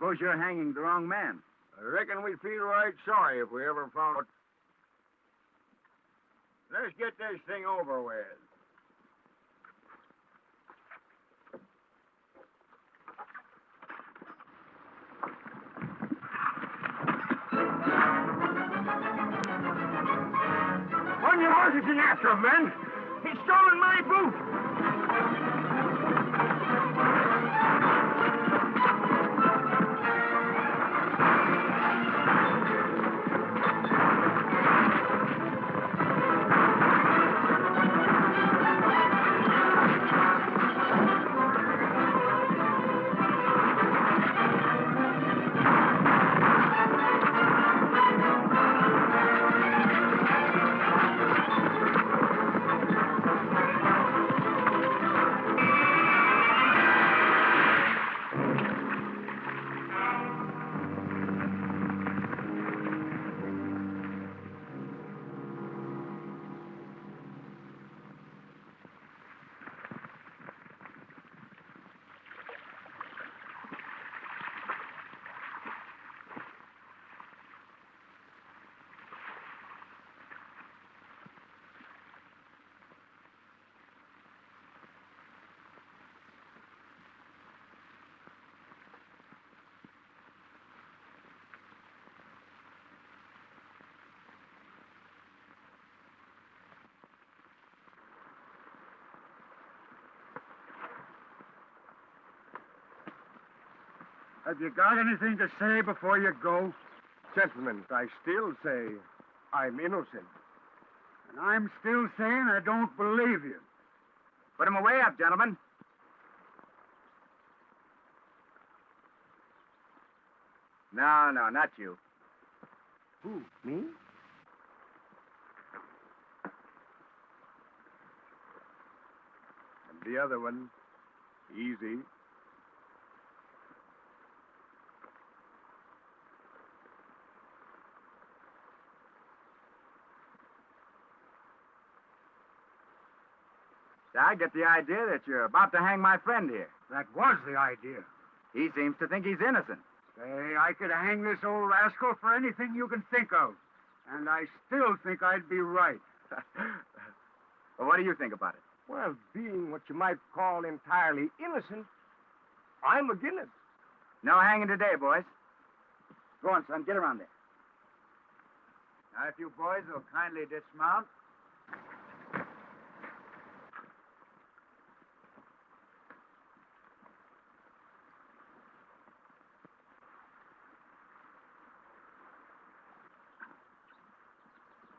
Suppose you're hanging the wrong man. I reckon we'd feel right sorry if we ever found it. Let's get this thing over with. On your horses and after him, men. He's stolen my boot. Have you got anything to say before you go? Gentlemen, I still say I'm innocent. And I'm still saying I don't believe you. Put him away up, gentlemen. No, not you. Who, me? And the other one, easy. I get the idea that you're about to hang my friend here. That was the idea. He seems to think he's innocent. Say, I could hang this old rascal for anything you can think of. And I still think I'd be right. Well, what do you think about it? Well, being what you might call entirely innocent, I'm against it. No hanging today, boys. Go on, son. Get around there. Now, if you boys will kindly dismount.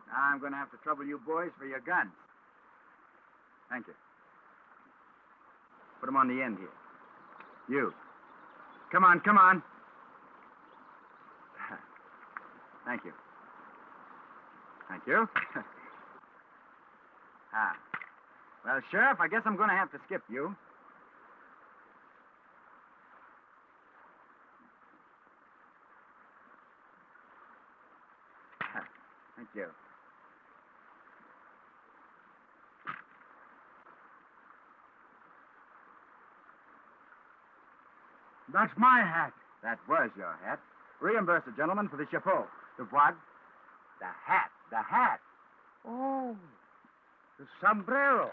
Now I'm going to have to trouble you boys for your guns. Thank you. Put them on the end here. You. Come on. Thank you. Thank you. Well, Sheriff, I guess I'm going to have to skip you. Thank you. That's my hat. That was your hat. Reimburse the gentleman for the chapeau. The what? The hat. Oh, the sombrero.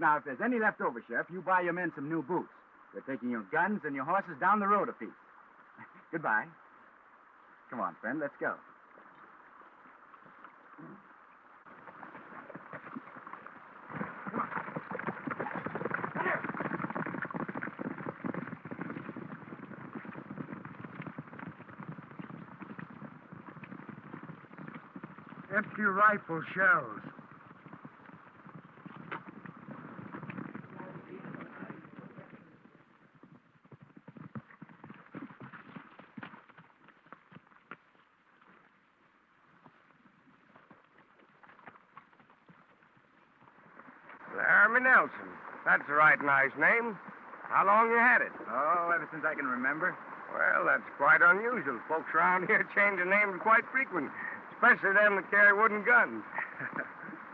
Now, if there's any left over, Sheriff, you buy your men some new boots. You're taking your guns and your horses down the road a piece. Goodbye. Come on, friend, let's go. Empty rifle shells. Laramie Nelson. That's a right nice name. How long you had it? Oh, ever since I can remember. Well, that's quite unusual. Folks around here change their names quite frequent, especially them that carry wooden guns.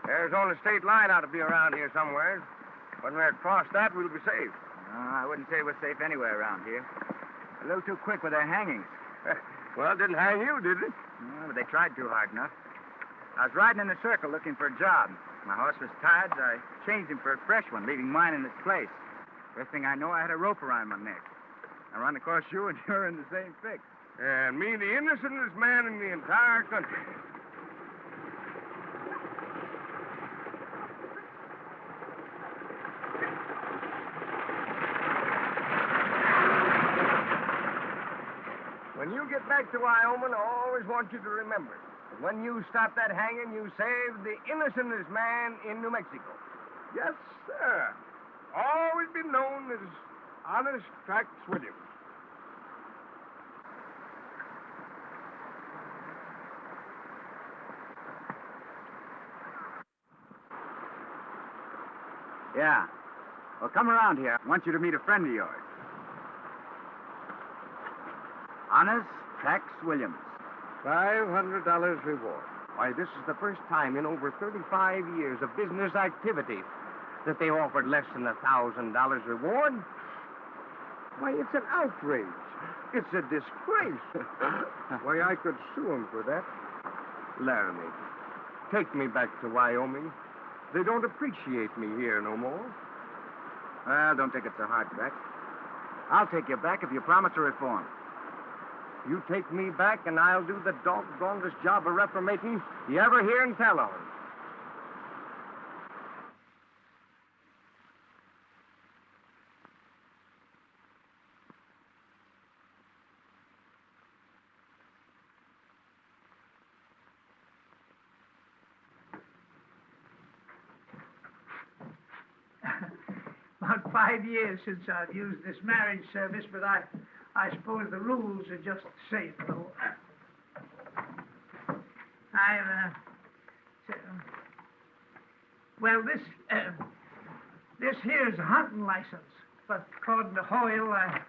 There's on a state line ought to be around here somewhere. When we're across that, we'll be safe. I wouldn't say we're safe anywhere around here. A little too quick with their hangings. Well, it didn't hang you, did it? No, but they tried too hard enough. I was riding in a circle looking for a job. My horse was tired, so I changed him for a fresh one, leaving mine in its place. First thing I know, I had a rope around my neck. I run across you, and you're in the same fix. And me, the innocentest man in the entire country. When you get back to Wyoming, I always want you to remember that when you stop that hanging, you saved the innocentest man in New Mexico. Yes, sir. Always been known as Honest Tracks Williams. Yeah. Well, come around here. I want you to meet a friend of yours. Honest Trax Williams. $500 reward. Why, this is the first time in over 35 years of business activity that they offered less than $1,000 reward. Why, it's an outrage. It's a disgrace. Why, I could sue him for that. Laramie, take me back to Wyoming. They don't appreciate me here no more. Well, don't take it so hard, Trax. I'll take you back if you promise to reform. You take me back, and I'll do the doggonedest job of reformating you ever hear and tell on. About 5 years since I've used this marriage service, but I suppose the rules are just the same, though. Well, this here's a hunting license, but according to Hoyle, I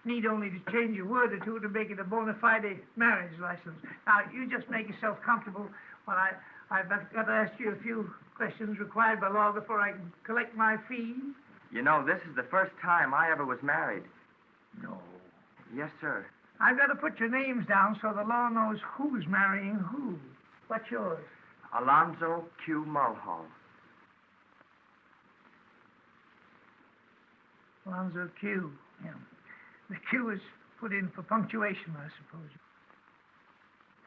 need only to change a word or two to make it a bona fide marriage license. Now, you just make yourself comfortable while I've got to ask you a few questions required by law before I can collect my fee. You know, this is the first time I ever was married. No. Yes, sir. I've got to put your names down so the law knows who's marrying who. What's yours? Alonzo Q. Mulhall. Alonzo Q. Yeah. The Q is put in for punctuation, I suppose.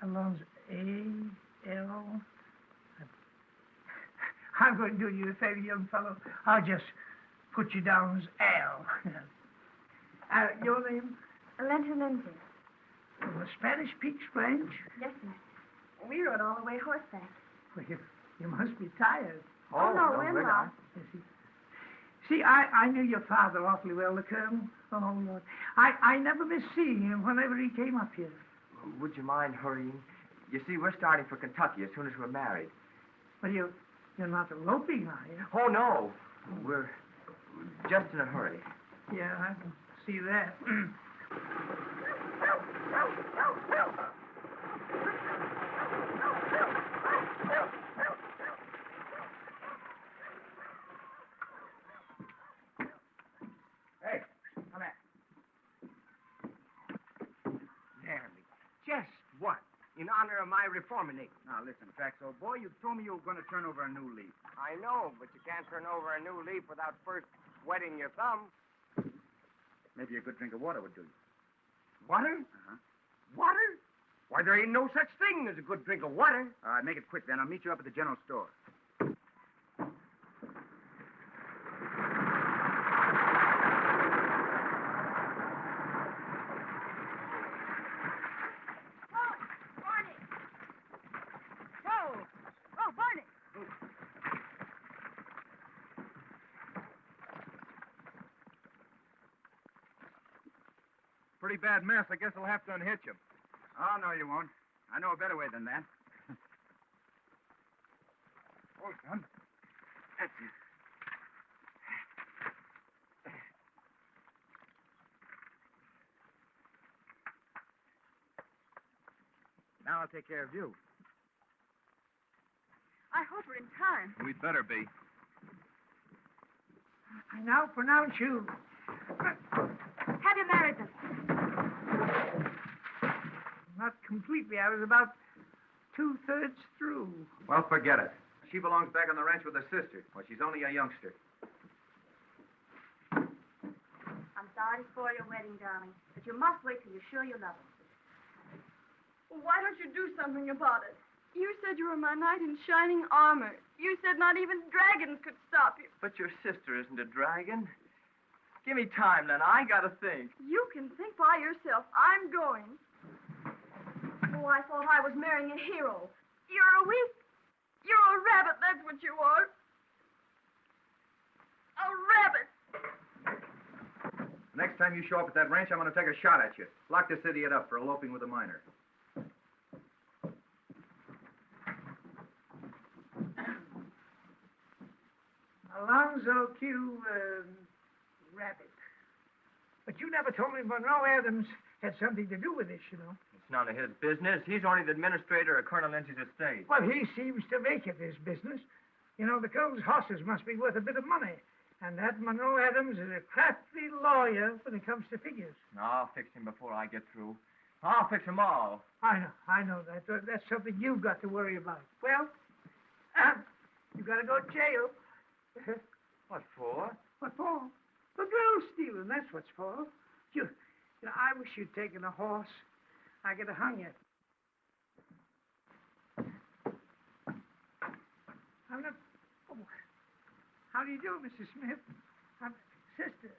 Alonzo A.L. I'm going to do you a favor, young fellow. I'll just put you down as Al. Your name? Lindsay. From the Spanish Peaks Ranch? Yes, sir. We rode all the way horseback. Well, you must be tired. Oh, no, we're not. See, I knew your father awfully well, the Colonel. Oh, Lord. I never missed seeing him whenever he came up here. Would you mind hurrying? You see, we're starting for Kentucky as soon as we're married. Well, you're not eloping, are you? Oh, no. We're just in a hurry. Yeah, I can see that. Hey, come here. Laramie, just what? In honor of my reforming. Now, listen, Trax, old boy, you told me you were going to turn over a new leaf. I know, but you can't turn over a new leaf without first wetting your thumb. Maybe a good drink of water would do you. Water? Uh-huh. Water? Why, there ain't no such thing as a good drink of water. All right, make it quick then. I'll meet you up at the general store. Pretty bad mess. I guess I'll have to unhitch him. Oh, no, you won't. I know a better way than that. Oh, son. That's it. Now I'll take care of you. I hope we're in time. We'd better be. I now pronounce you. Have you married them? Not completely. I was about 2/3 through. Well, forget it. She belongs back on the ranch with her sister. Well, she's only a youngster. I'm sorry to spoil your wedding, darling, but you must wait till you're sure you love him. Well, why don't you do something about it? You said you were my knight in shining armor. You said not even dragons could stop you. But your sister isn't a dragon. Give me time, then. I gotta think. You can think by yourself. I'm going. Oh, I thought I was marrying a hero. You're a weak. You're a rabbit, that's what you are. A rabbit. Next time you show up at that ranch, I'm going to take a shot at you. Lock this idiot up for eloping with a minor. Alonzo Q. Rabbit. But you never told me Monroe Adams had something to do with this, you know. It's none of his business. He's only the administrator of Colonel Lindsay's estate. Well, he seems to make it his business. You know, the Colonel's horses must be worth a bit of money. And that Monroe Adams is a crafty lawyer when it comes to figures. I'll fix him before I get through. I'll fix them all. I know that. That's something you've got to worry about. Well, you got to go to jail. What for? What for? For girl stealing, that's what's for. You know, I wish you'd taken a horse. I could have hung you. How do you do, Mrs. Smith? Sister.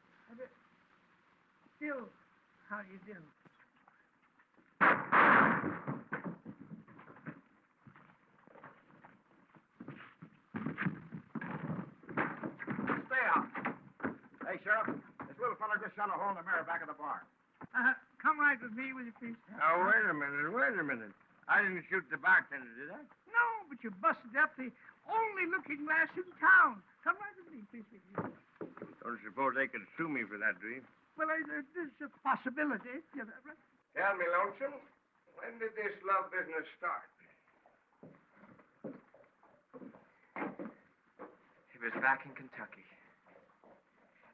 Still, how do you do? Stay out. Hey, Sheriff, this little fella just shot a hole in the mirror back of the barn. Come right with me, will you, please? Now, wait a minute. I didn't shoot the bartender, did I? No, but you busted up the only looking glass in town. Come right with me, please. Don't suppose they could sue me for that, do you? Well, there's a possibility. Yeah, right. Tell me, Lonesome, when did this love business start? It was back in Kentucky.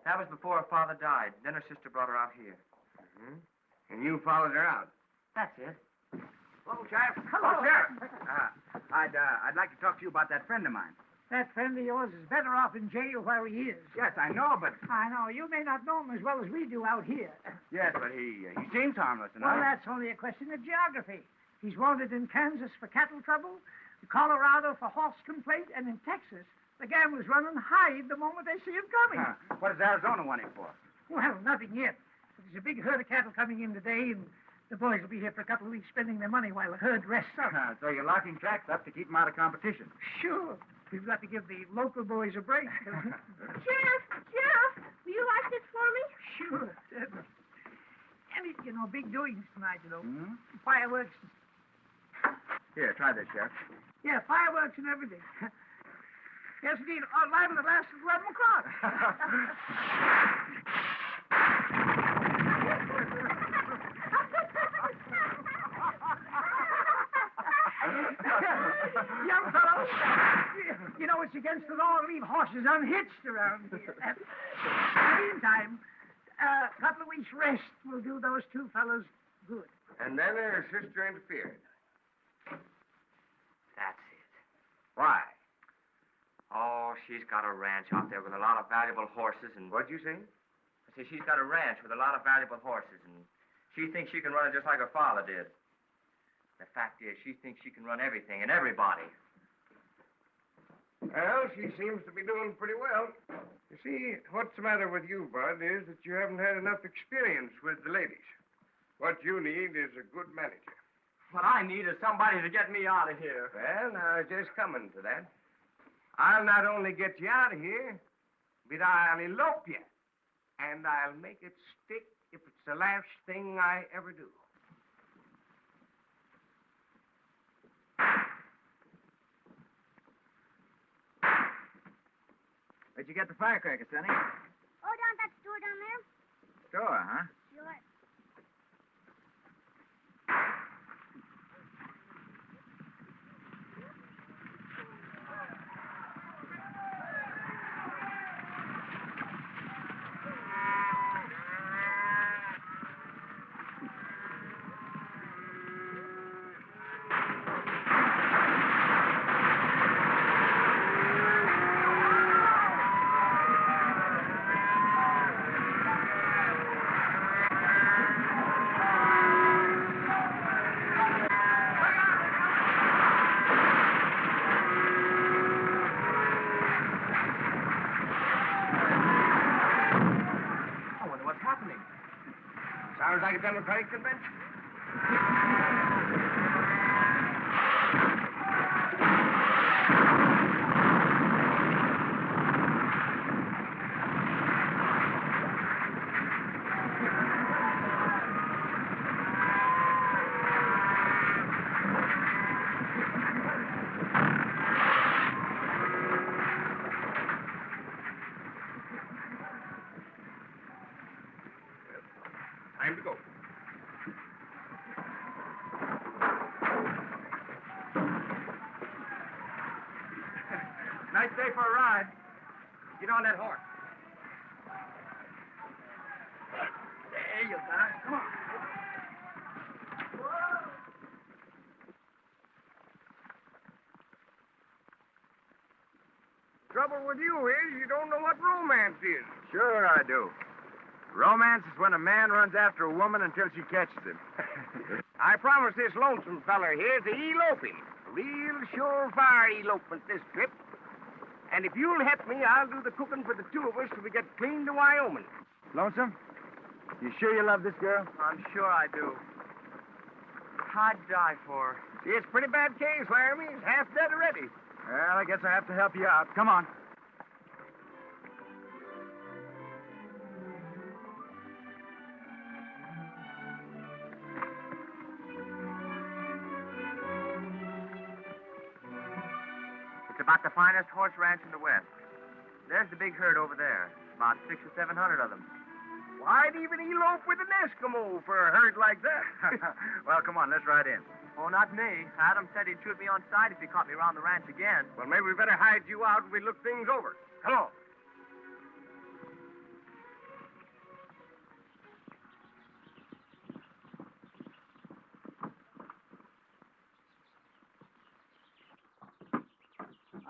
That was before her father died. Then her sister brought her out here. Mm-hmm. And you followed her out? That's it. Hello, Sheriff. Hello. Sheriff. I'd like to talk to you about that friend of mine. That friend of yours is better off in jail where he is. Yes, I know, but... I know. You may not know him as well as we do out here. Yes, but he seems harmless enough. Well, that's only a question of geography. He's wanted in Kansas for cattle trouble, Colorado for horse complaint, and in Texas, the gamblers run and hide the moment they see him coming. What does Arizona want him for? Well, nothing yet. There's a big herd of cattle coming in today, and the boys will be here for a couple of weeks spending their money while the herd rests up. So you're locking tracks up to keep them out of competition? Sure. We've got to give the local boys a break. Sheriff, will you light this for me? Sure. Any, big doings tonight, Mm-hmm. Fireworks. Here, try this, Sheriff. Yeah, fireworks and everything. Yes, indeed. Liable to last 11 o'clock. Young fellow, it's against the law to leave horses unhitched around here. In the meantime, a couple of weeks' rest will do those two fellows good. And then her sister interfered. That's it. Why? Oh, she's got a ranch out there with a lot of valuable horses and... What'd you say? I say she's got a ranch with a lot of valuable horses, and she thinks she can run it just like her father did. The fact is, she thinks she can run everything and everybody. Well, she seems to be doing pretty well. You see, what's the matter with you, Bud, is that you haven't had enough experience with the ladies. What you need is a good manager. What I need is somebody to get me out of here. Well, now, just coming to that. I'll not only get you out of here, but I'll elope you. And I'll make it stick if it's the last thing I ever do. Where'd you get the firecracker, Sonny? Oh, down at that store down there? Store, huh? Sure. like a Democratic convention. Time to go. Nice day for a ride. Get on that horse. There you go. Come on. Trouble with you is you don't know what romance is. Sure I do. Romance is when a man runs after a woman until she catches him. I promised this lonesome feller here to elope him. A real surefire elopement this trip. And if you'll help me, I'll do the cooking for the two of us till we get clean to Wyoming. Lonesome? You sure you love this girl? I'm sure I do. I'd die for her. See, it's a pretty bad case, Laramie. He's half dead already. Well, I guess I have to help you out. Come on. It's about the finest horse ranch in the West. There's the big herd over there. About 600 or 700 of them. Why'd even elope with an Eskimo for a herd like that? Well, come on, let's ride in. Oh, not me. Adam said he'd shoot me on sight if he caught me around the ranch again. Well, maybe we better hide you out and we look things over. Come on.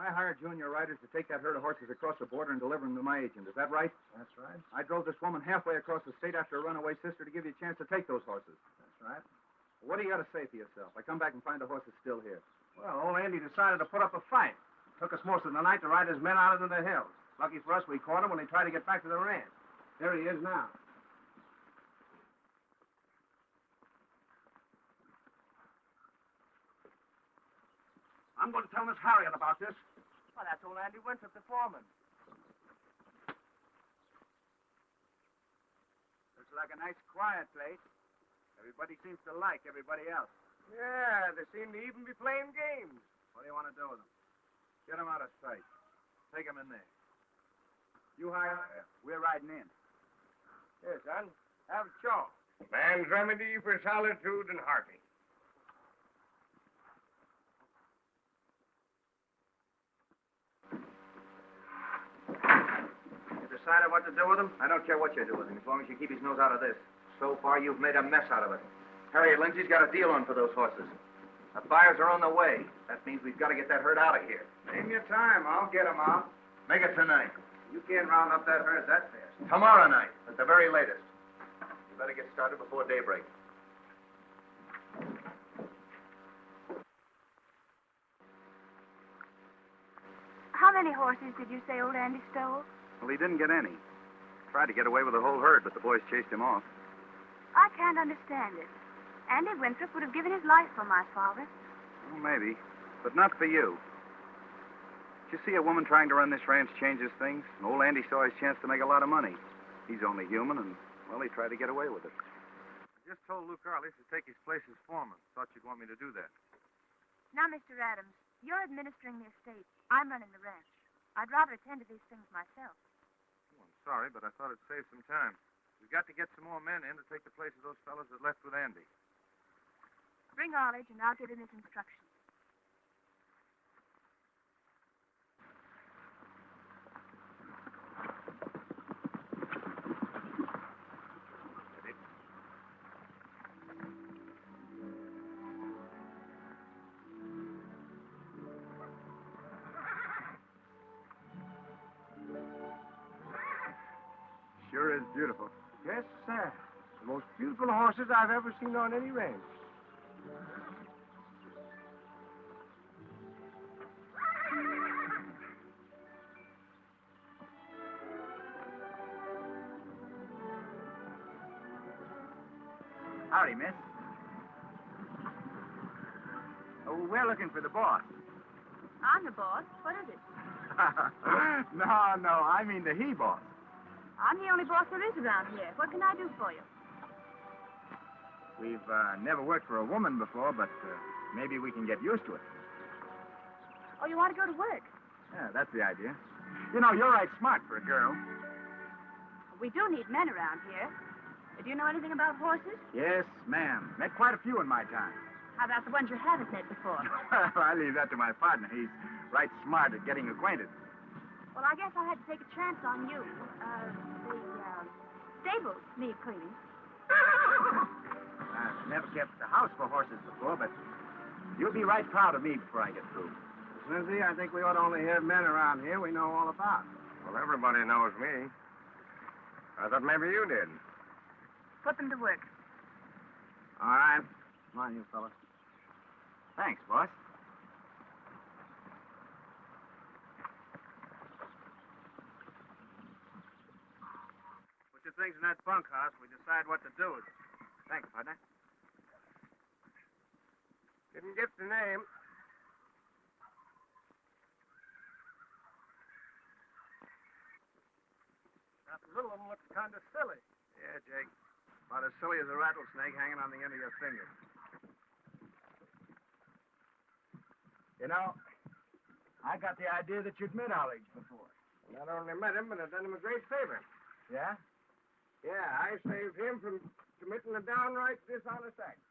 I hired junior riders to take that herd of horses across the border and deliver them to my agent. Is that right? That's right. I drove this woman halfway across the state after a runaway sister to give you a chance to take those horses. That's right. What do you got to say for yourself? I come back and find the horses still here. Well, old Andy decided to put up a fight. Took us most of the night to ride his men out into the hills. Lucky for us, we caught him when he tried to get back to the ranch. There he is now. I'm going to tell Miss Harriet about this. Well, that's old Andy Winthrop, the foreman. Looks like a nice, quiet place. Everybody seems to like everybody else. Yeah, they seem to even be playing games. What do you want to do with them? Get them out of sight. Take them in there. You hire? We're riding in. Here, son. Have a chaw. Man's remedy for solitude and heartache. Decided what to do with him? I don't care what you do with him, as long as you keep his nose out of this. So far, you've made a mess out of it. Harriet Lindsay's got a deal on for those horses. The buyers are on the way. That means we've got to get that herd out of here. Name your time. I'll get him out. Make it tonight. You can't round up that herd that fast. Tomorrow night, at the very latest. You better get started before daybreak. How many horses did you say old Andy stole? Well, he didn't get any. Tried to get away with the whole herd, but the boys chased him off. I can't understand it. Andy Winthrop would have given his life for my father. Well, maybe, but not for you. Did you see a woman trying to run this ranch changes things? And old Andy saw his chance to make a lot of money. He's only human, and, well, he tried to get away with it. I just told Luke Arliss to take his place as foreman. Thought you'd want me to do that. Now, Mr. Adams, you're administering the estate. I'm running the ranch. I'd rather attend to these things myself. Oh, I'm sorry, but I thought it'd save some time. We've got to get some more men in to take the place of those fellows that left with Andy. Bring Arledge, and I'll give him his instructions. Sure is beautiful. Yes, sir. The most beautiful horses I've ever seen on any ranch. Howdy, miss. Oh, we're looking for the boss. I'm the boss. What is it? No, I mean the he-boss. I'm the only boss there is around here. What can I do for you? We've never worked for a woman before, but maybe we can get used to it. Oh, you want to go to work? Yeah, that's the idea. You know, you're right smart for a girl. We do need men around here. Do you know anything about horses? Yes, ma'am. Met quite a few in my time. How about the ones you haven't met before? I leave that to my partner. He's right smart at getting acquainted. Well, I guess I had to take a chance on you. The stables need cleaning. I've never kept the house for horses before, but you'll be right proud of me before I get through. Miss Lindsay, I think we ought to only have men around here we know all about. Well, everybody knows me. I thought maybe you did. Put them to work. All right. Come on, you fellas. Thanks, boss. Put your things in that bunkhouse. We decide what to do with it. Thanks, partner. Didn't get the name. That little one looks kind of silly. Yeah, Jake. About as silly as a rattlesnake hanging on the end of your finger. You know, I got the idea that you'd met Ollie before. Not only met him, but I've done him a great favor. Yeah? Yeah, I saved him from committing a downright dishonest act.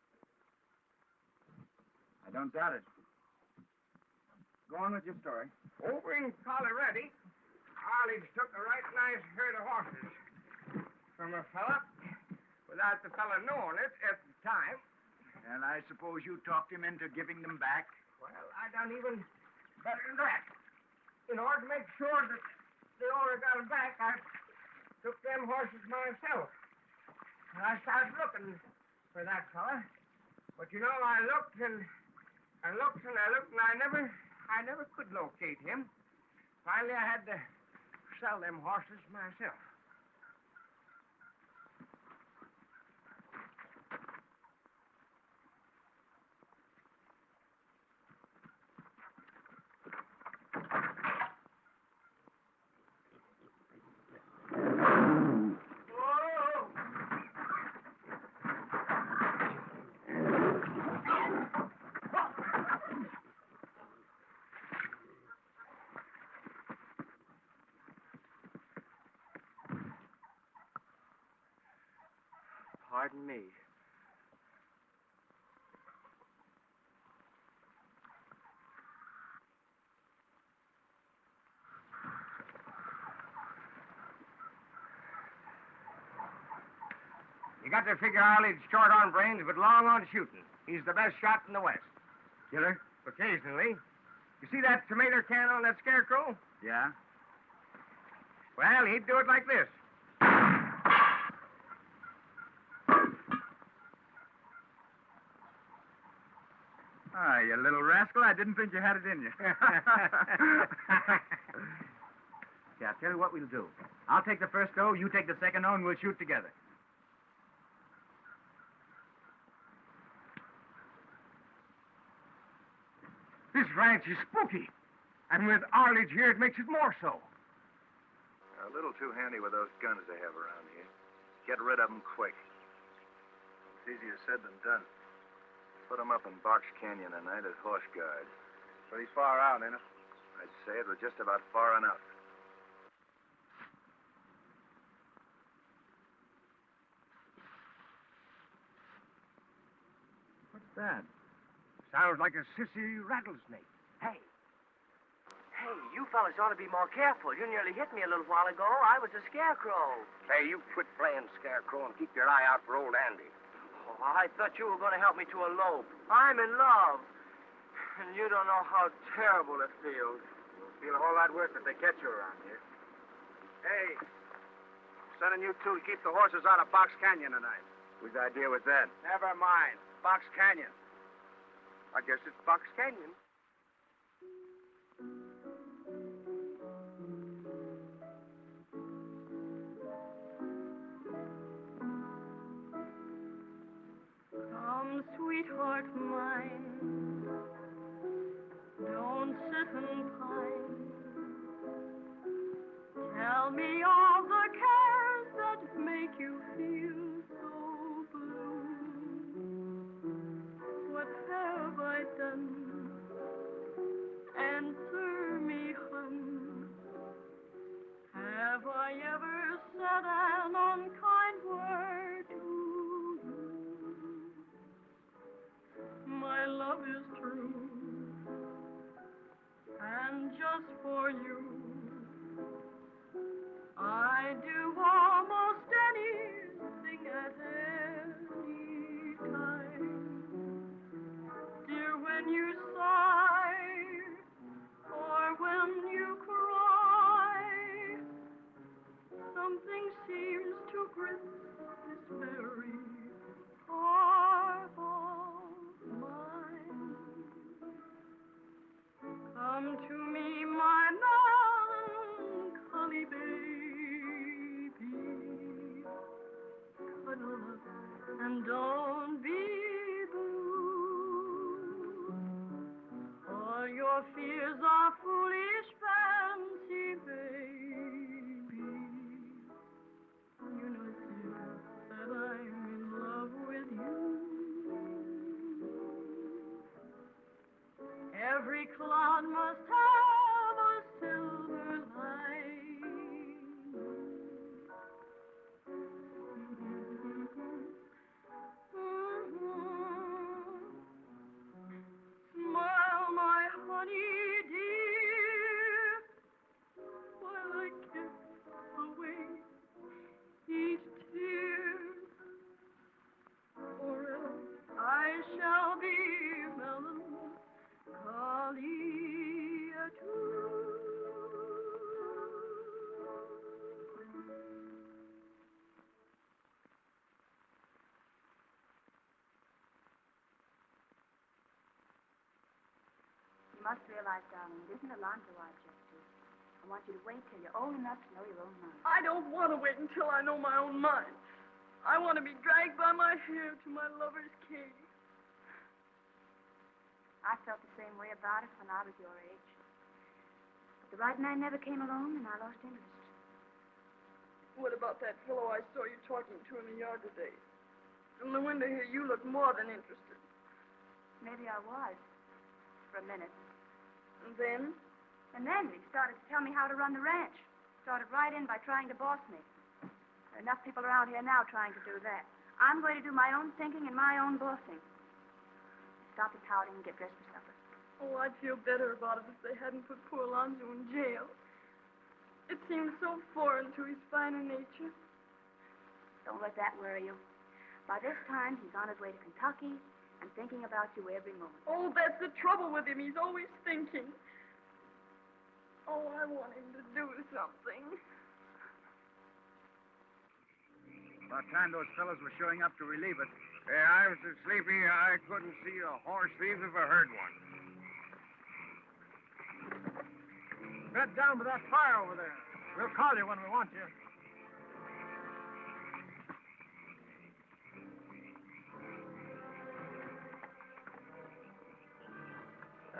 I don't doubt it. Go on with your story. Over in Colorado, Ollie took a right nice herd of horses from a fella without the fella knowing it at the time. And I suppose you talked him into giving them back? Well, I done even better than that. In order to make sure that the owner got them back, I took them horses myself. And I started looking for that fella. But you know, I looked and I looked and I looked and I never could locate him. Finally, I had to sell them horses myself. Pardon me. You got to figure Ollie's short on brains, but long on shooting. He's the best shot in the West. Killer? Occasionally. You see that tomato can on that scarecrow? Yeah? Well, he'd do it like this. Ah, you little rascal. I didn't think you had it in you. Yeah, I'll tell you what we'll do. I'll take the first O, you take the second O, and we'll shoot together. This ranch is spooky. And with Arledge here, it makes it more so. They're a little too handy with those guns they have around here. Get rid of them quick. It's easier said than done. Put them up in Box Canyon tonight as horse guard. Pretty far out, ain't it? I'd say it was just about far enough. What's that? Sounds like a sissy rattlesnake. Hey, you fellas ought to be more careful. You nearly hit me a little while ago. I was a scarecrow. Hey, you quit playing scarecrow and keep your eye out for old Andy. Oh, I thought you were going to help me to elope. I'm in love. And you don't know how terrible it feels. It'll feel a whole lot worse if they catch you around here. Hey, I'm sending you two to keep the horses out of Box Canyon tonight. Whose idea was that? Never mind. Box Canyon. I guess it's Box Canyon. Tell me all the cares that make you feel so blue. What have I done? Answer me, hun. Have I ever said an unkind word to you? My love is true, and just for you, I do almost anything at any time. Dear, when you sigh, or when you cry, something seems to grip this very heart of mine. Come to me, my melancholy baby. Cuddle up and don't be blue. All your fears are foolish fancy, baby. You know, dear, that I'm in love with you. Every cloud must have a silver lining. Smile, my honey dear, while I kiss away each tear, or else I shall be melancholy too. You must realize, darling, it isn't a laundry wire just to. I want you to wait till you're old enough to know your own mind. I don't want to wait until I know my own mind. I want to be dragged by my hair to my lover's cave. I felt the same way about it when I was your age. But the right man never came along, and I lost interest. What about that fellow I saw you talking to in the yard today? From the window here, you look more than interested. Maybe I was, for a minute. And then? And then he started to tell me how to run the ranch. Started right in by trying to boss me. There are enough people around here now trying to do that. I'm going to do my own thinking and my own bossing. Stop the pouting and get dressed for supper. Oh, I'd feel better about it if they hadn't put poor Alonzo in jail. It seems so foreign to his finer nature. Don't let that worry you. By this time, he's on his way to Kentucky and thinking about you every moment. Oh, that's the trouble with him. He's always thinking. Oh, I want him to do something. About time those fellows were showing up to relieve us. Hey, I was so sleepy I couldn't see a horse thief if I heard one. Bed down by that fire over there. We'll call you when we want you.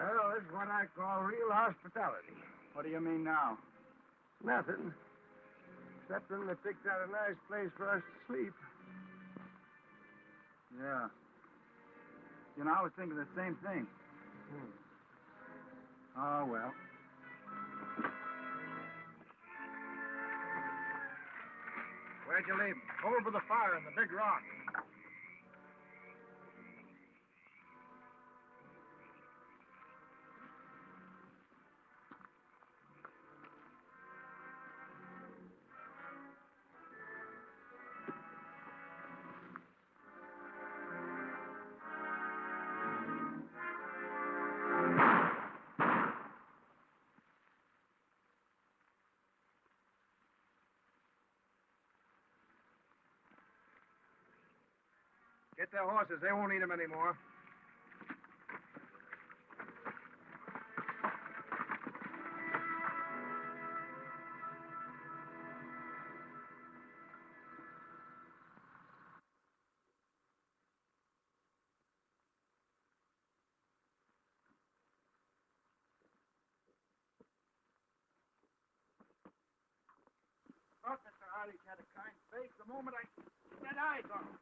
Well, this is what I call real hospitality. What do you mean now? Nothing. Except when they picked out a nice place for us to sleep. Yeah. You know, I was thinking the same thing. Oh, well. Where'd you leave him? Over by the fire in the big rock. Get their horses. They won't need them anymore. He's had a kind face the moment I set eyes on him.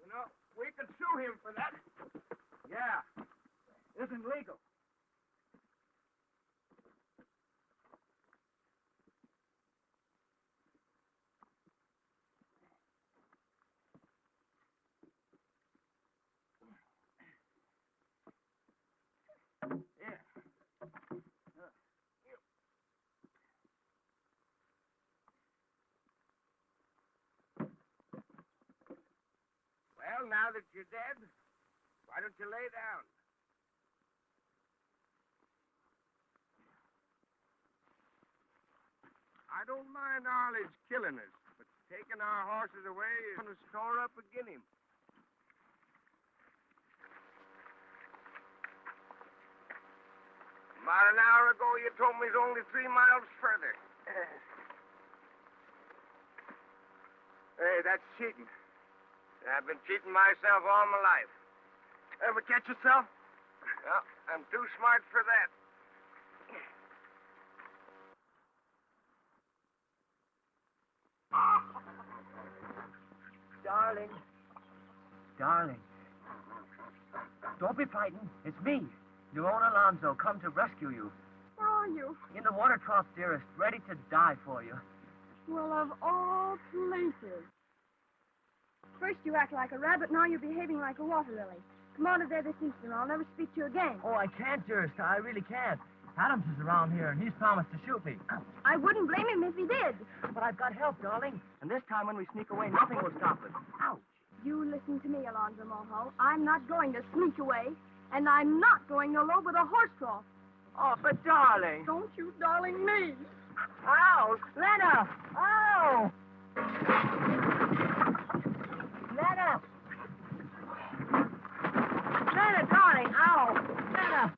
You know, we could sue him for that. Yeah. Isn't legal. Well, now that you're dead, why don't you lay down? I don't mind Arledge killing us, but taking our horses away is going to store up agin him. About an hour ago, you told me he's only 3 miles further. Hey, that's cheating. I've been cheating myself all my life. Ever catch yourself? Well, I'm too smart for that. Darling. Darling. Don't be frightened. It's me, your own Alonzo, come to rescue you. Where are you? In the water trough, dearest, ready to die for you. Well, of all places. First you act like a rabbit, now you're behaving like a water lily. Come out of there this instant, or I'll never speak to you again. Oh, I can't, dearest. I really can't. Adams is around here, and he's promised to shoot me. I wouldn't blame him if he did. But I've got help, darling. And this time when we sneak away, nothing will stop us. Ouch. You listen to me, Alonzo Moho. I'm not going to sneak away, and I'm not going to load with a horse trough. Oh, but darling. Don't you darling me. Ow! Lena! Ow! Lena! Lena, darling! Ow! Lena!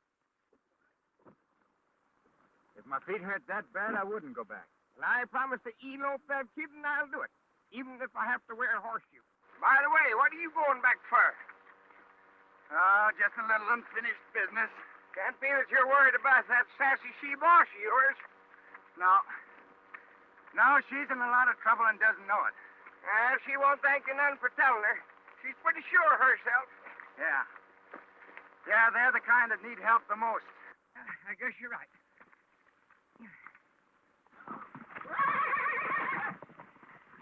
If my feet hurt that bad, I wouldn't go back. Well, I promise to elope that kid, and I'll do it, even if I have to wear a horseshoe. By the way, what are you going back for? Oh, just a little unfinished business. Can't be that you're worried about that sassy she-boss of yours. No. No, she's in a lot of trouble and doesn't know it. She won't thank you none for telling her. She's pretty sure of herself. Yeah. Yeah, they're the kind that need help the most. I guess you're right.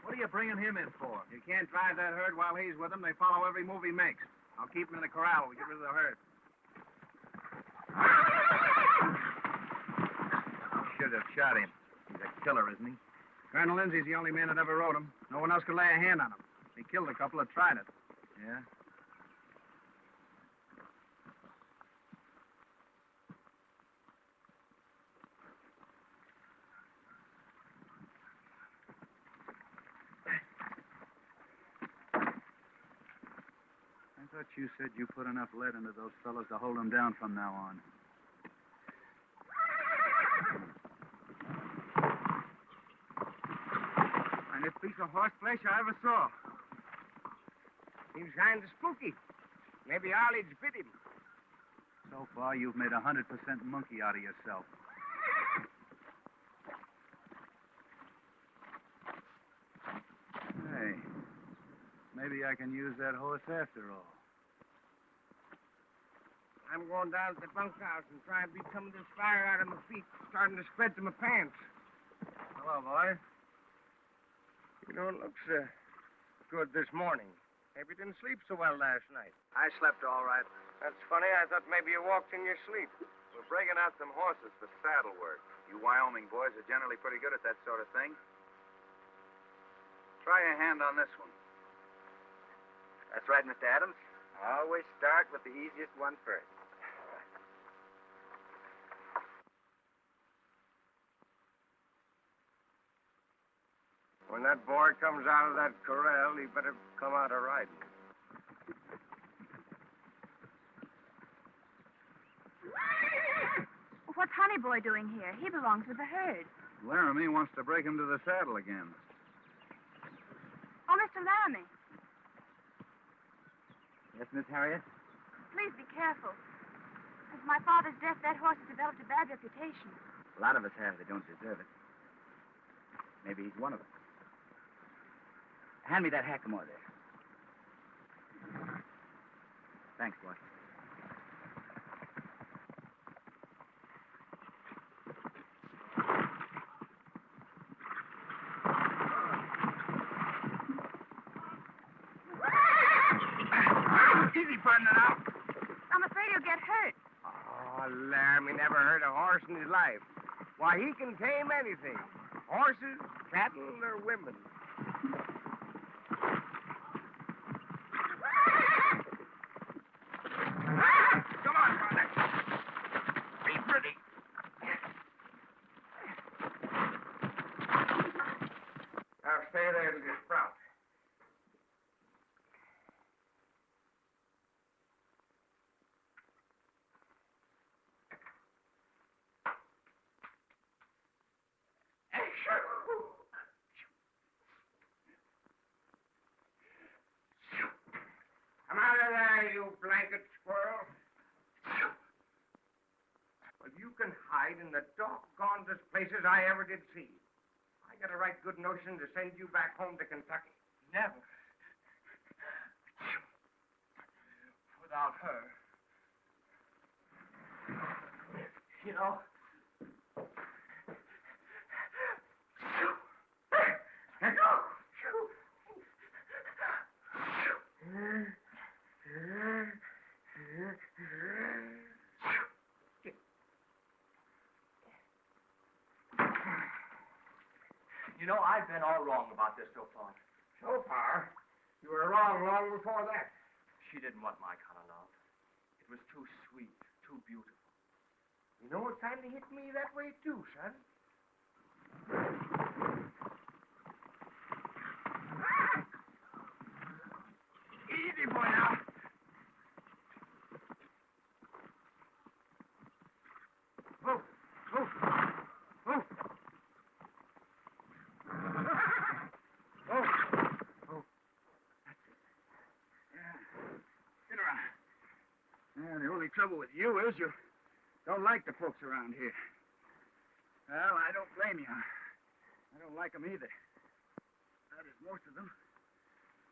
What are you bringing him in for? You can't drive that herd while he's with them. They follow every move he makes. I'll keep him in the corral when we get rid of the herd. Should have shot him. He's a killer, isn't he? Colonel Lindsay's the only man that ever rode him. No one else could lay a hand on him. He killed a couple that tried it. Yeah? I thought you said you put enough lead into those fellows to hold them down from now on. Finest piece of horseflesh I ever saw. Seems kind of spooky. Maybe Arledge bit him. So far, you've made 100% monkey out of yourself. Hey, maybe I can use that horse after all. I'm going down to the bunkhouse and try and beat some of this fire out of my feet, starting to spread to my pants. Hello, boy. You don't look so good this morning. Maybe you didn't sleep so well last night. I slept all right. That's funny. I thought maybe you walked in your sleep. We're breaking out some horses for saddle work. You Wyoming boys are generally pretty good at that sort of thing. Try your hand on this one. That's right, Mr. Adams. Always start with the easiest one first. When that boy comes out of that corral, he better come out of riding. What's Honey Boy doing here? He belongs with the herd. Laramie wants to break him to the saddle again. Oh, Mr. Laramie, Yes, Miss Harriet? please be careful. Since my father's death, that horse has developed a bad reputation. A lot of us have. They don't deserve it. Maybe he's one of us. Hand me that hackamore there. Thanks, boy. Easy, partner, now. I'm afraid he'll get hurt. Oh, Laramie never heard a horse in his life. Why, he can tame anything. Horses, cattle, or women. Come on, partner. Be pretty. Now stay there till you sprout. Come out of there, you blanket squirrel. Well, you can hide in the doggondest places I ever did see. I got a right good notion to send you back home to Kentucky. Never. Without her. You know, I've been all wrong about this so far. So far, you were wrong long before that. She didn't want my kind of love. It was too sweet, too beautiful. You know, it kind of hit me that way, too, son. Easy, boy, now. Oh, oh, oh. Oh, oh. That's it. Yeah. Sit around. Yeah, the only trouble with you is you don't like the folks around here. Well, I don't blame you. I don't like them either. That is most of them.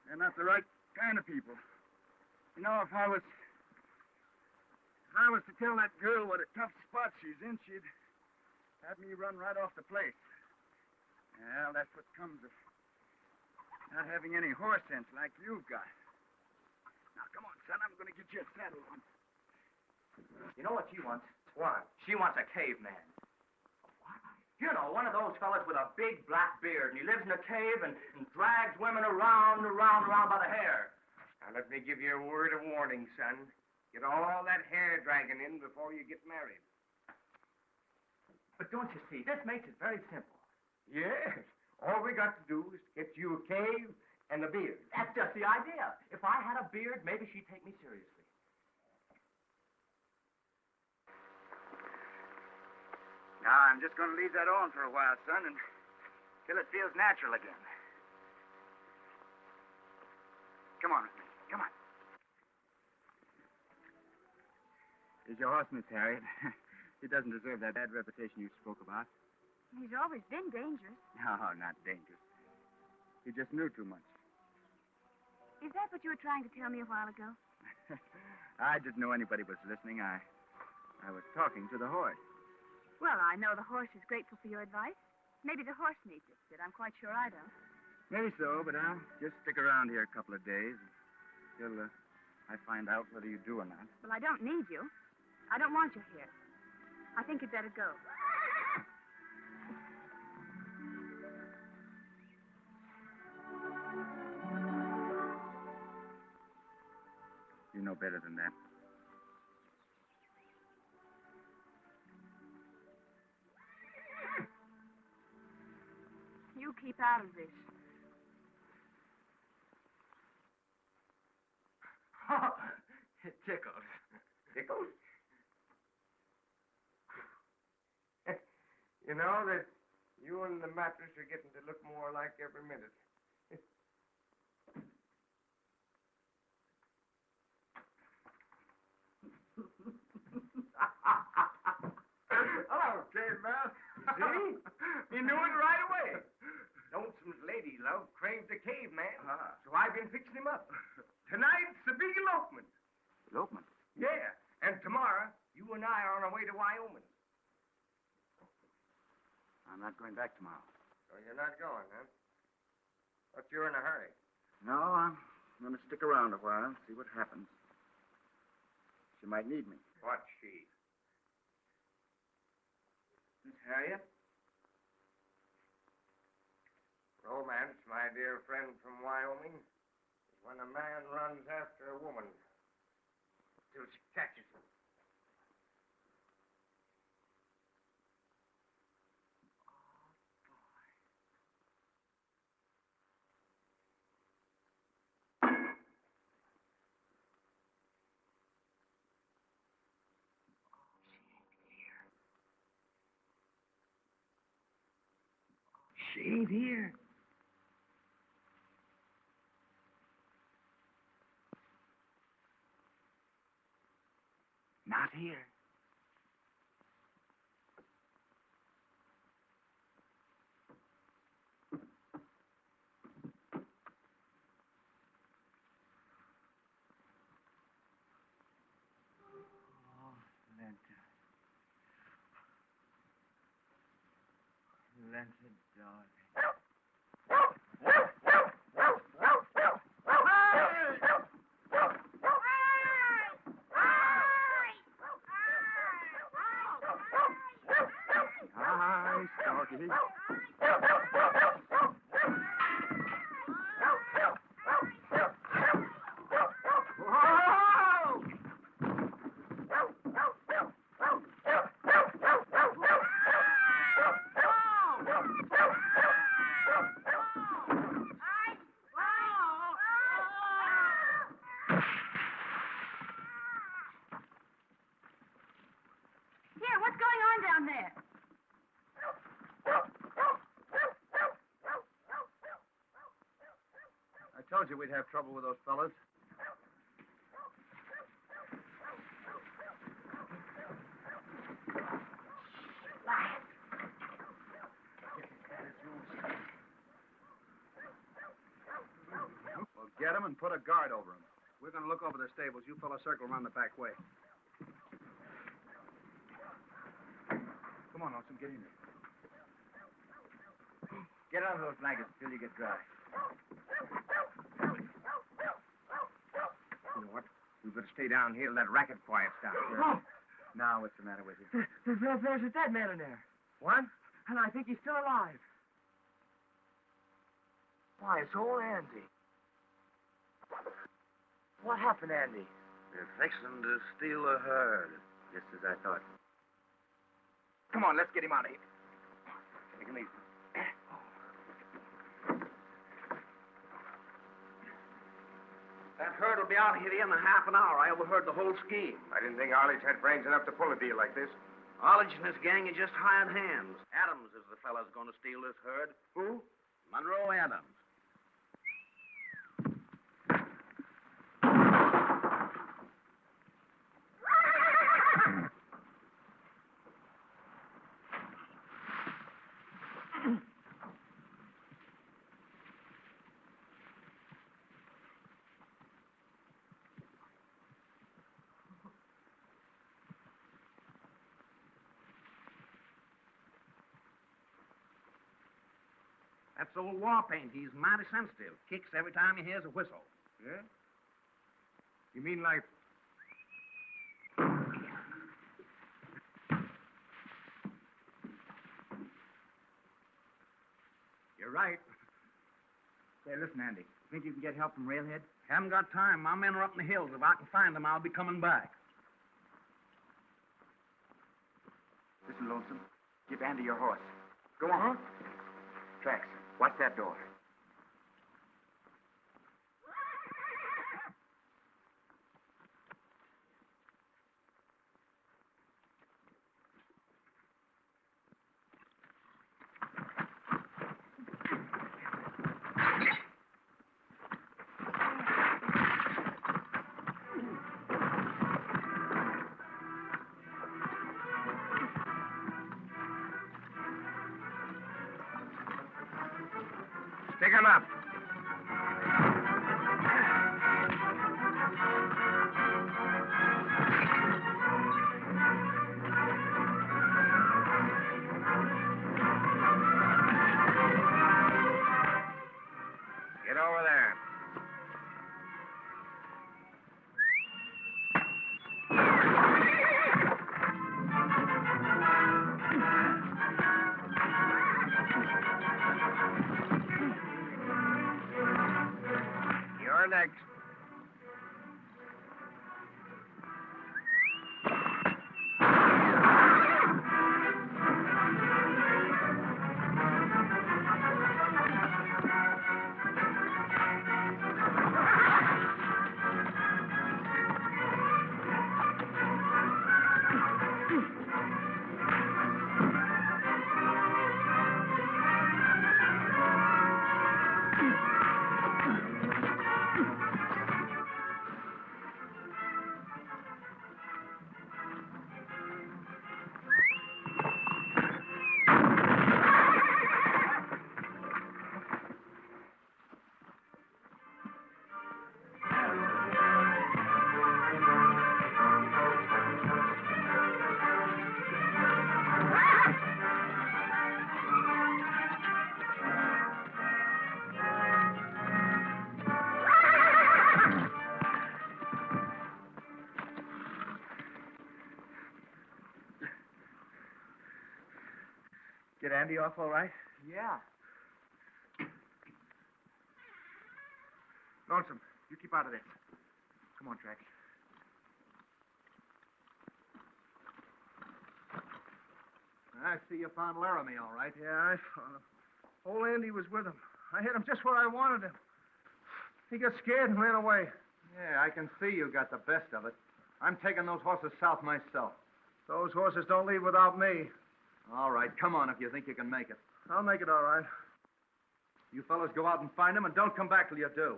They're not the right kind of people. You know, if I was to tell that girl what a tough spot she's in, she'd have me run right off the place. Well, that's what comes of not having any horse sense like you've got. Now, come on, son. I'm going to get you a saddle on. You know what she wants? What? She wants a caveman. What? You know, one of those fellas with a big black beard, and he lives in a cave and drags women around by the hair. Now, let me give you a word of warning, son. Get all that hair dragging in before you get married. But don't you see, this makes it very simple. Yes. All we got to do is get you a cave and a beard. That's just the idea. If I had a beard, maybe she'd take me seriously. Now, I'm just going to leave that on for a while, son, until it feels natural again. Come on with me. Come on. Is your horse, Miss Harriet? He doesn't deserve that bad reputation you spoke about. He's always been dangerous. No, not dangerous. He just knew too much. Is that what you were trying to tell me a while ago? I didn't know anybody was listening. I was talking to the horse. Well, I know the horse is grateful for your advice. Maybe the horse needs it, but I'm quite sure I don't. Maybe so, but I'll just stick around here a couple of days until I find out whether you do or not. Well, I don't need you. I don't want you here. I think you'd better go. You know better than that. You keep out of this. It tickles. Tickles? You know that you and the mattress are getting to look more alike every minute. Hello, caveman. See? You knew it right away. Lonesome's lady love craved a caveman. Uh-huh. So I've been fixing him up. Tonight's the big elopement. Elopement? Yeah, and tomorrow, you and I are on our way to Wyoming. I'm not going back tomorrow. So you're not going, huh? But you're in a hurry. No, I'm going to stick around a while and see what happens. She might need me. What's she? Miss Harriet? Romance, my dear friend from Wyoming, is when a man runs after a woman till she catches him. She ain't here. Not here. Oh, Linda. Linda, darling. Hi, Storky. Here, what's going on down there? I told you we'd have trouble with those fellas. Well, get them and put a guard over them. We're going to look over the stables. You fellas circle around the back way. Come on, Nelson, get in there. Get under those blankets until you get dry. You know what? We better stay down here and let racket quiets down. Oh, Now, what's the matter with you? there's a dead man in there. What? And I think he's still alive. Why, it's old Andy. What happened, Andy? They're fixing to steal a herd. Just as I thought. Come on, let's get him out of here. Take him easy. That herd will be out of here in a half an hour. I overheard the whole scheme. I didn't think Arledge had brains enough to pull a deal like this. Arledge and his gang are just hired hands. Adams is the fella's going to steal this herd. Who? Monroe Adams. That's old Warpaint. He's mighty sensitive. Kicks every time he hears a whistle. Yeah? You mean like... You're right. Say, listen, Andy. Think you can get help from Railhead? Haven't got time. My men are up in the hills. If I can find them, I'll be coming back. Listen, Lonesome. Give Andy your horse. Go on. Tracks. Watch that door. Pick him up. next. Get Andy off all right? Yeah. Lonesome, you keep out of this. Come on, Trax. I see you found Laramie all right. Yeah, I found him. Old Andy was with him. I hit him just where I wanted him. He got scared and ran away. Yeah, I can see you got the best of it. I'm taking those horses south myself. Those horses don't leave without me. All right, come on if you think you can make it. I'll make it all right. You fellas go out and find them, and don't come back till you do.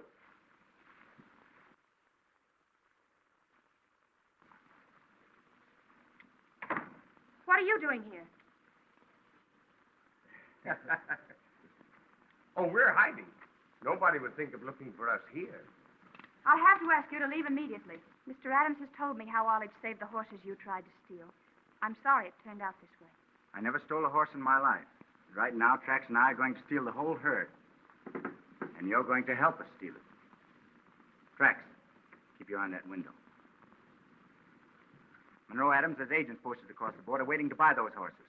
What are you doing here? Oh, we're hiding. Nobody would think of looking for us here. I'll have to ask you to leave immediately. Mr. Adams has told me how Ollie saved the horses you tried to steal. I'm sorry it turned out this way. I never stole a horse in my life. Right now, Trax and I are going to steal the whole herd. And you're going to help us steal it. Trax, keep your eye on that window. Monroe Adams has agents posted across the border waiting to buy those horses.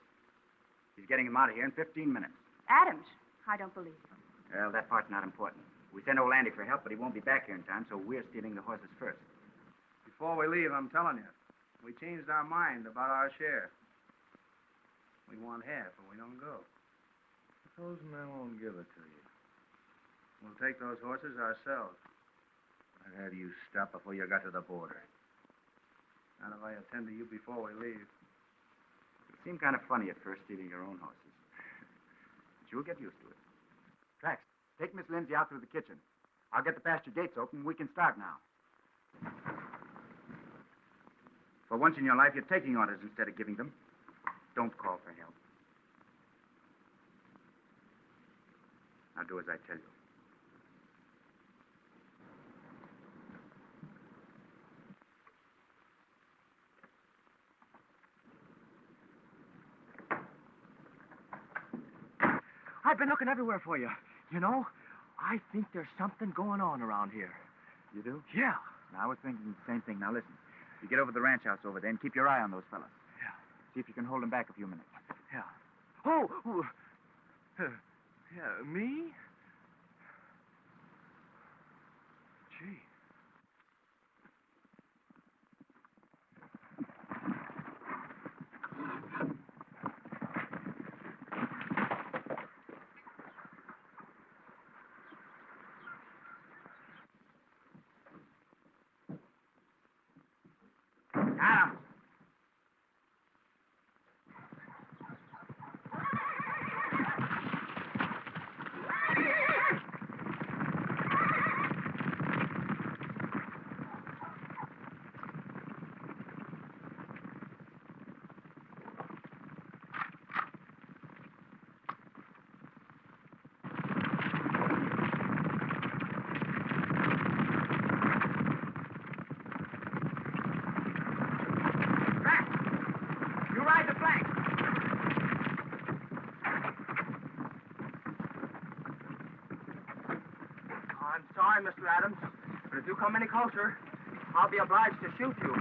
He's getting them out of here in 15 minutes. Adams? I don't believe him. Well, that part's not important. We sent old Andy for help, but he won't be back here in time, so we're stealing the horses first. Before we leave, I'm telling you, we changed our mind about our share. We want half, and we don't go. Suppose I won't give it to you. We'll take those horses ourselves. I'd have you stop before you got to the border. Not if I attend to you before we leave. It seemed kind of funny at first stealing your own horses. But you'll get used to it. Trax, take Miss Lindsay out through the kitchen. I'll get the pasture gates open. We can start now. For once in your life, you're taking orders instead of giving them. Don't call for help. Now do as I tell you. I've been looking everywhere for you. You know, I think there's something going on around here. You do? Yeah. Now, I was thinking the same thing. Now, listen. You get over to the ranch house over there and keep your eye on those fellas. Yeah. See if you can hold them back a few minutes. Yeah. Oh! Yeah, me? Gee. Adams! I'm sorry, Mr. Adams, but if you come any closer, I'll be obliged to shoot you.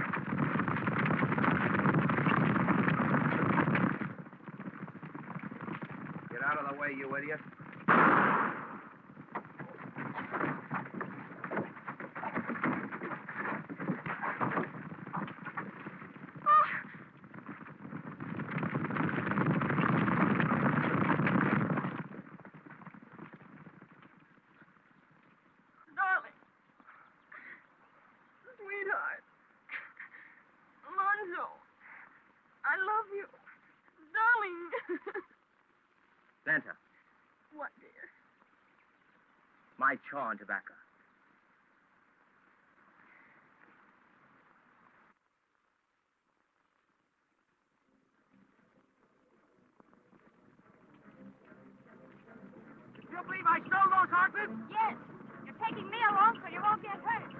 Get out of the way, you idiot. my chaw and tobacco. You believe I stole those horses? Yes. You're taking me along so you won't get hurt.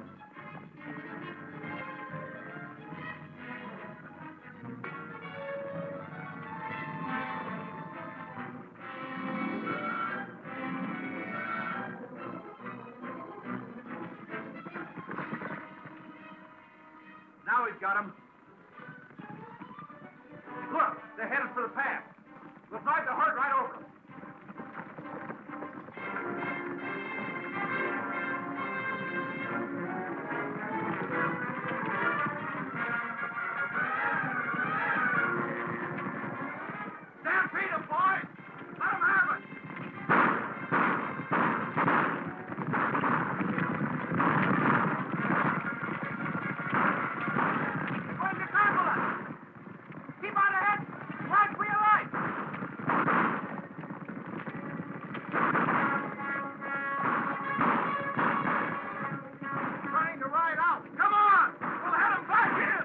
Now he's got him. Look, they're headed for the pass. We'll drive the herd right over them. Stampede them, boys! Let them have it! They're going to trample us! Keep on ahead! Watch for your life! Trying to ride out! Come on! We'll head them back in!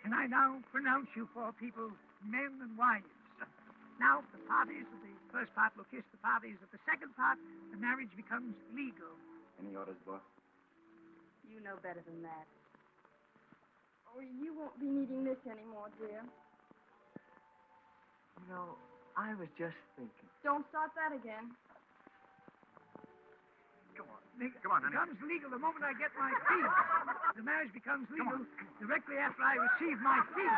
And I now pronounce you four people men and wives. Now, if the parties of the first part will kiss the parties of the second part, the marriage becomes legal. Any orders, boss? You know better than that. Oh, you won't be needing this anymore, dear. You know, I was just thinking. Don't start that again. Come on. Come on, honey. Becomes legal the moment I get my fee. The marriage becomes legal directly after I receive my fee.